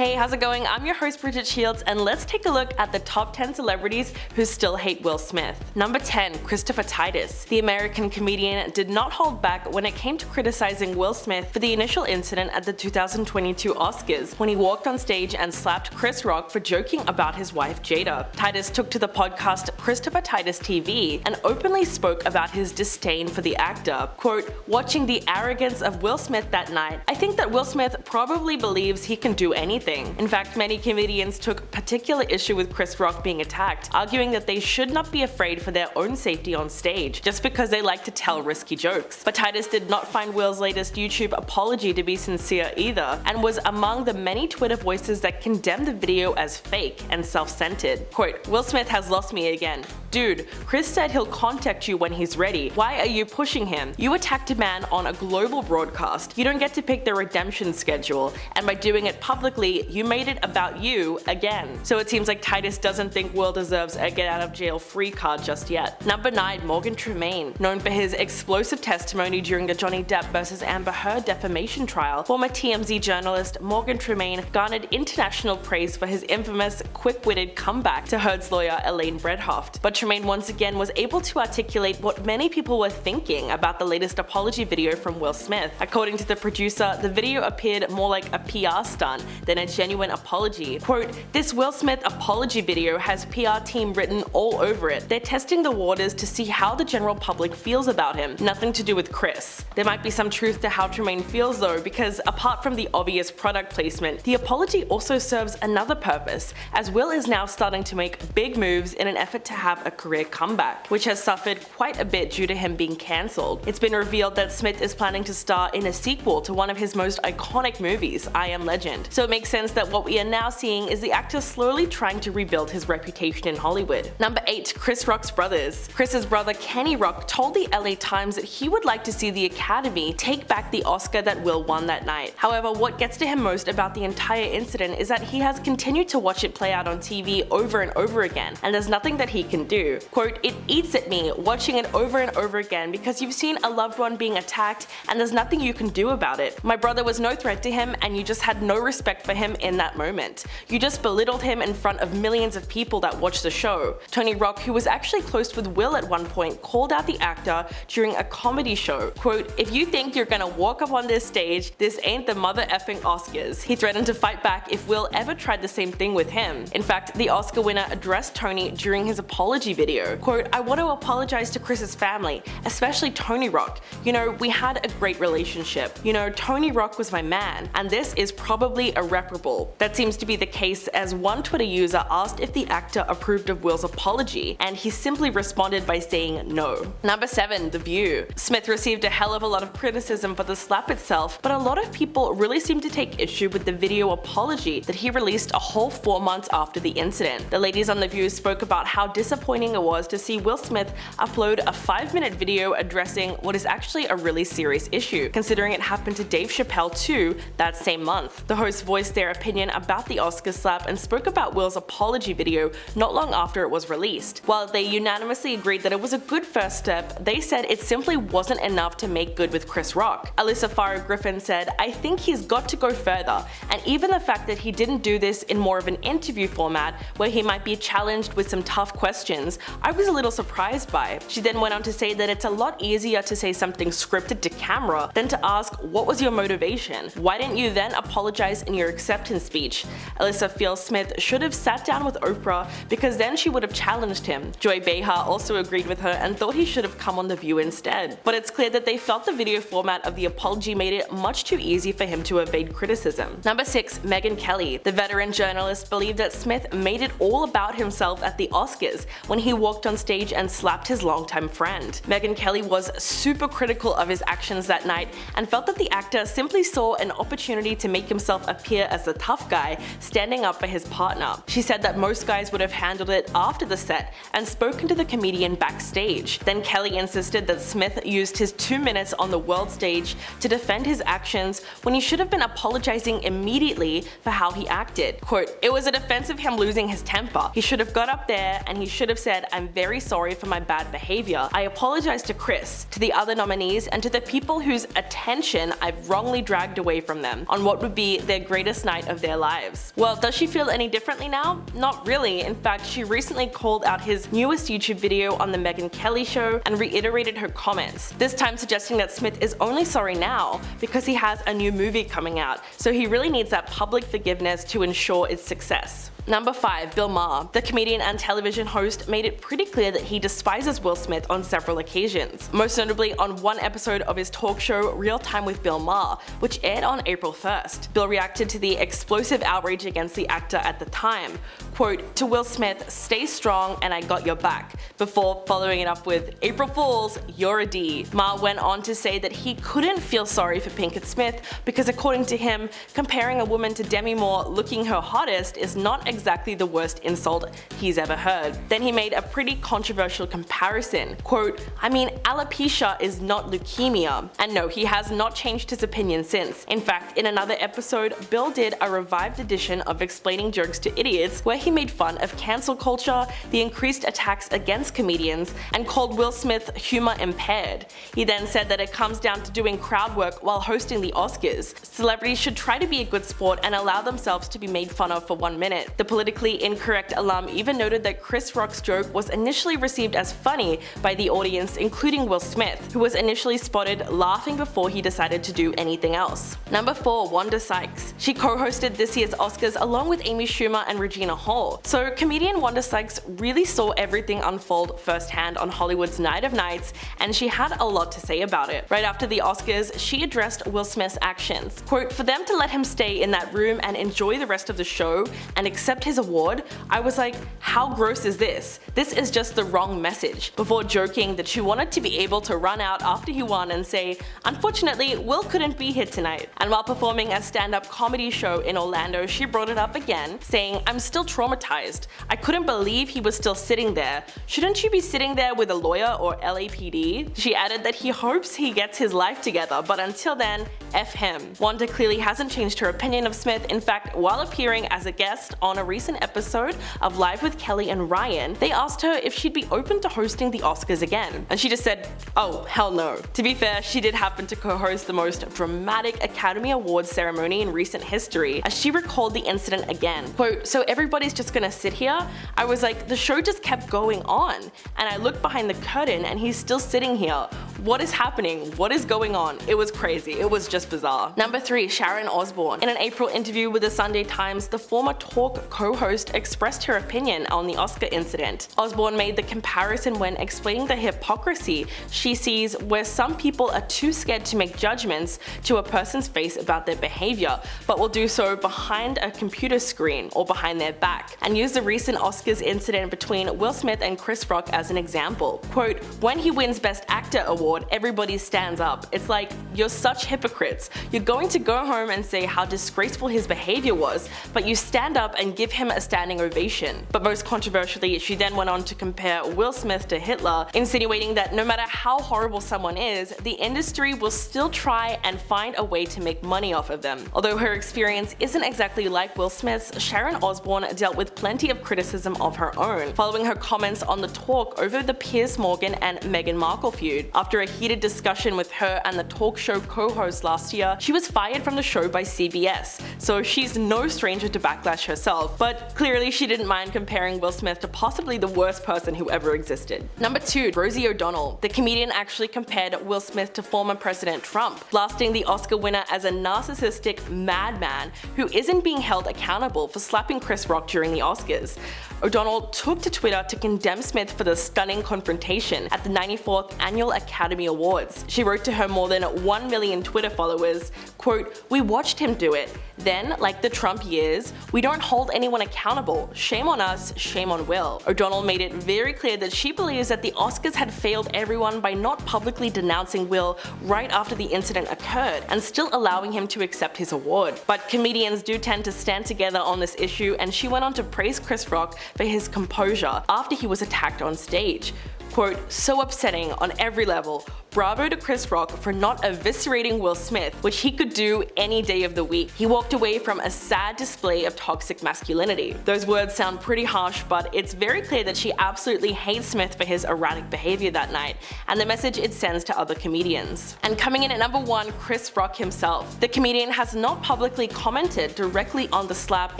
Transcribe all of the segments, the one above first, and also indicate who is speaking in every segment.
Speaker 1: Hey, how's it going? I'm your host Bridget Shields, and let's take a look at the top 10 celebrities who still hate Will Smith. Number 10. Christopher Titus. The American comedian did not hold back when it came to criticizing Will Smith for the initial incident at the 2022 Oscars when he walked on stage and slapped Chris Rock for joking about his wife Jada. Titus took to the podcast Christopher Titus TV and openly spoke about his disdain for the actor. Quote, "Watching the arrogance of Will Smith that night, I think that Will Smith probably believes he can do anything. In fact, many comedians took particular issue with Chris Rock being attacked, arguing that they should not be afraid for their own safety on stage, just because they like to tell risky jokes." But Titus did not find Will's latest YouTube apology to be sincere either, and was among the many Twitter voices that condemned the video as fake and self-centered. Quote, "Will Smith has lost me again. Dude, Chris said he'll contact you when he's ready. Why are you pushing him? You attacked a man on a global broadcast. You don't get to pick the redemption schedule, and by doing it publicly, you made it about you again." So it seems like Titus doesn't think Will deserves a get out of jail free card just yet. Number 9. Morgan Tremaine. Known for his explosive testimony during the Johnny Depp vs. Amber Heard defamation trial, former TMZ journalist Morgan Tremaine garnered international praise for his infamous, quick-witted comeback to Heard's lawyer Elaine Bredhoft. But Tremaine once again was able to articulate what many people were thinking about the latest apology video from Will Smith. According to the producer, the video appeared more like a PR stunt than a genuine apology. Quote, "This Will Smith apology video has PR team written all over it. They're testing the waters to see how the general public feels about him. Nothing to do with Chris." There might be some truth to how Tremaine feels though, because apart from the obvious product placement, the apology also serves another purpose, as Will is now starting to make big moves in an effort to have a career comeback, which has suffered quite a bit due to him being cancelled. It's been revealed that Smith is planning to star in a sequel to one of his most iconic movies, I Am Legend. So it makes sense that what we are now seeing is the actor slowly trying to rebuild his reputation in Hollywood. Number 8. Chris Rock's brothers. Chris's brother Kenny Rock told the LA Times that he would like to see the Academy take back the Oscar that Will won that night. However, what gets to him most about the entire incident is that he has continued to watch it play out on TV over and over again, and there's nothing that he can do. Quote, "It eats at me watching it over and over again because you've seen a loved one being attacked and there's nothing you can do about it. My brother was no threat to him and you just had no respect for him in that moment. You just belittled him in front of millions of people that watched the show." Tony Rock, who was actually close with Will at one point, called out the actor during a comedy show. Quote, "If you think you're gonna walk up on this stage, this ain't the mother effing Oscars." He threatened to fight back if Will ever tried the same thing with him. In fact, the Oscar winner addressed Tony during his apology video. Quote, "I want to apologize to Chris's family, especially Tony Rock. You know, we had a great relationship. You know, Tony Rock was my man, and this is probably irreparable." That seems to be the case, as one Twitter user asked if the actor approved of Will's apology, and he simply responded by saying no. Number 7. The View. Smith received a hell of a lot of criticism for the slap itself, but a lot of people really seem to take issue with the video apology that he released a whole 4 months after the incident. The ladies on The View spoke about how disappointing it was to see Will Smith upload a 5-minute video addressing what is actually a really serious issue, considering it happened to Dave Chappelle too that same month. The hosts voiced their opinion about the Oscar slap and spoke about Will's apology video not long after it was released. While they unanimously agreed that it was a good first step, they said it simply wasn't enough to make good with Chris Rock. Alyssa Farah Griffin said, "I think he's got to go further, and even the fact that he didn't do this in more of an interview format where he might be challenged with some tough questions, I was a little surprised by." She then went on to say that it's a lot easier to say something scripted to camera than to ask, "What was your motivation? Why didn't you then apologize in your acceptance speech?" Alyssa feels Smith should have sat down with Oprah because then she would have challenged him. Joy Behar also agreed with her and thought he should have come on The View instead. But it's clear that they felt the video format of the apology made it much too easy for him to evade criticism. Number 6. Megyn Kelly. The veteran journalist believed that Smith made it all about himself at the Oscars when he walked on stage and slapped his longtime friend. Megyn Kelly was super critical of his actions that night and felt that the actor simply saw an opportunity to make himself appear as the tough guy standing up for his partner. She said that most guys would have handled it after the set and spoken to the comedian backstage. Then Kelly insisted that Smith used his 2 minutes on the world stage to defend his actions when he should have been apologizing immediately for how he acted. Quote, "It was a defense of him losing his temper. He should have got up there and he should have said, 'I'm very sorry for my bad behavior. I apologize to Chris, to the other nominees, and to the people whose attention I've wrongly dragged away from them on what would be their greatest night night of their lives. Well, does she feel any differently now? Not really. In fact, she recently called out his newest YouTube video on the Megyn Kelly show and reiterated her comments, this time suggesting that Smith is only sorry now because he has a new movie coming out, so he really needs that public forgiveness to ensure its success. Number 5. Bill Maher. The comedian and television host made it pretty clear that he despises Will Smith on several occasions, most notably on one episode of his talk show Real Time with Bill Maher, which aired on April 1st. Bill reacted to the explosive outrage against the actor at the time, quote, "To Will Smith, stay strong and I got your back," before following it up with, "April Fools, you're a D." Maher went on to say that he couldn't feel sorry for Pinkett Smith because according to him, comparing a woman to Demi Moore looking her hottest is not exactly the worst insult he's ever heard. Then he made a pretty controversial comparison, quote, "I mean, alopecia is not leukemia." And no, he has not changed his opinion since. In fact, in another episode, Bill did a revived edition of Explaining Jokes to Idiots where he made fun of cancel culture, the increased attacks against comedians, and called Will Smith humor impaired. He then said that it comes down to doing crowd work while hosting the Oscars. Celebrities should try to be a good sport and allow themselves to be made fun of for 1 minute. The politically incorrect alum even noted that Chris Rock's joke was initially received as funny by the audience, including Will Smith, who was initially spotted laughing before he decided to do anything else. Number 4. Wanda Sykes. She co-hosted this year's Oscars along with Amy Schumer and Regina Hall. So comedian Wanda Sykes really saw everything unfold firsthand on Hollywood's Night of Nights, and she had a lot to say about it. Right after the Oscars, she addressed Will Smith's actions. Quote, "For them to let him stay in that room and enjoy the rest of the show and accept his award, I was like, how gross is this? This is just the wrong message," before joking that she wanted to be able to run out after he won and say, "Unfortunately, Will couldn't be here tonight." And while performing a stand-up comedy show in Orlando, she brought it up again, saying, "I'm still traumatized. I couldn't believe he was still sitting there. Shouldn't you be sitting there with a lawyer or LAPD?" She added that he hopes he gets his life together, but until then, F him. Wanda clearly hasn't changed her opinion of Smith. In fact, while appearing as a guest on a recent episode of Live with Kelly and Ryan, they asked her if she'd be open to hosting the Oscars again, and she just said, "Oh, hell no." To be fair, she did happen to co-host the most dramatic Academy Awards ceremony in recent history, as she recalled the incident again. Quote, "So everybody's just gonna sit here? I was like, the show just kept going on, and I looked behind the curtain and he's still sitting here. What is happening? What is going on? It was crazy. It was just bizarre." Number 3. Sharon Osborne. In an April interview with the Sunday Times, the former talk co-host expressed her opinion on the Oscar incident. Osborne made the comparison when explaining the hypocrisy she sees where some people are too scared to make judgments to a person's face about their behavior, but will do so behind a computer screen or behind their back, and used the recent Oscars incident between Will Smith and Chris Rock as an example. Quote, "When he wins Best Actor award, everybody stands up. It's like, you're such hypocrites. You're going to go home and say how disgraceful his behavior was, but you stand up and give him a standing ovation." But most controversially, she then went on to compare Will Smith to Hitler, insinuating that no matter how horrible someone is, the industry will still try and find a way to make money off of them. Although her experience isn't exactly like Will Smith's, Sharon Osborne dealt with plenty of criticism of her own, following her comments on the talk over the Piers Morgan and Meghan Markle feud. After a heated discussion with her and the talk show co-host last year, she was fired from the show by CBS, so she's no stranger to backlash herself, but clearly she didn't mind comparing Will Smith to possibly the worst person who ever existed. Number 2. Rosie O'Donnel. The comedian actually compared Will Smith to former President Trump, blasting the Oscar winner as a narcissistic madman who isn't being held accountable for slapping Chris Rock during the Oscars. O'Donnell took to Twitter to condemn Smith for the stunning confrontation at the 94th Annual Academy Awards. She wrote to her more than 1 million Twitter followers, quote, "We watched him do it. Then, like the Trump years, we don't hold anyone accountable. Shame on us, shame on Will." O'Donnell made it very clear that she believes that the Oscars had failed everyone by not publicly denouncing Will right after the incident occurred and still allowing him to accept his award. But comedians do tend to stand together on this issue, and she went on to praise Chris Rock for his composure after he was attacked on stage. Quote, "So upsetting on every level. bravo to Chris Rock for not eviscerating Will Smith, which he could do any day of the week. He walked away from a sad display of toxic masculinity. Those words sound pretty harsh, but it's very clear that she absolutely hates Smith for his erratic behavior that night, and the message it sends to other comedians. And coming in at number 1, Chris Rock himself. The comedian has not publicly commented directly on the slap,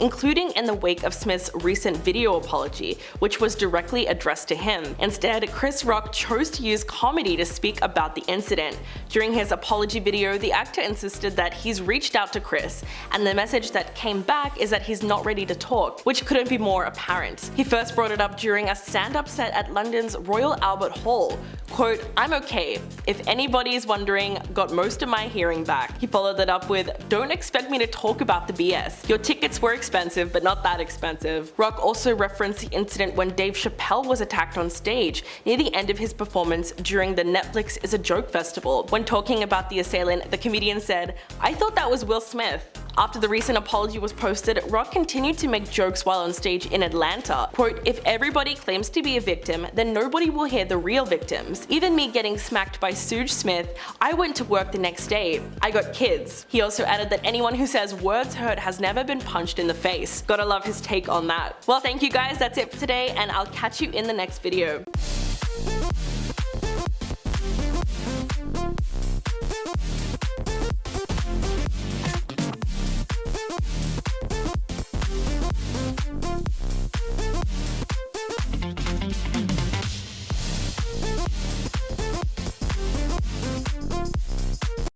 Speaker 1: including in the wake of Smith's recent video apology, which was directly addressed to him. Instead, Chris Rock chose to use comedy to speak about the incident. During his apology video, the actor insisted that he's reached out to Chris, and the message that came back is that he's not ready to talk, which couldn't be more apparent. He first brought it up during a stand-up set at London's Royal Albert Hall. Quote, "I'm okay. If anybody's wondering, got most of my hearing back." He followed that up with, "Don't expect me to talk about the BS. Your tickets were expensive, but not that expensive." Rock also referenced the incident when Dave Chappelle was attacked on stage near the end of his performance during the Netflix Is a Joke festival. When talking about the assailant, the comedian said, "I thought that was Will Smith." After the recent apology was posted, Rock continued to make jokes while on stage in Atlanta. Quote, "If everybody claims to be a victim, then nobody will hear the real victims. Even me getting smacked by Suge Smith, I went to work the next day. I got kids." He also added that anyone who says words hurt has never been punched in the face. Gotta love his take on that. Well, thank you guys, that's it for today, and I'll catch you in the next video.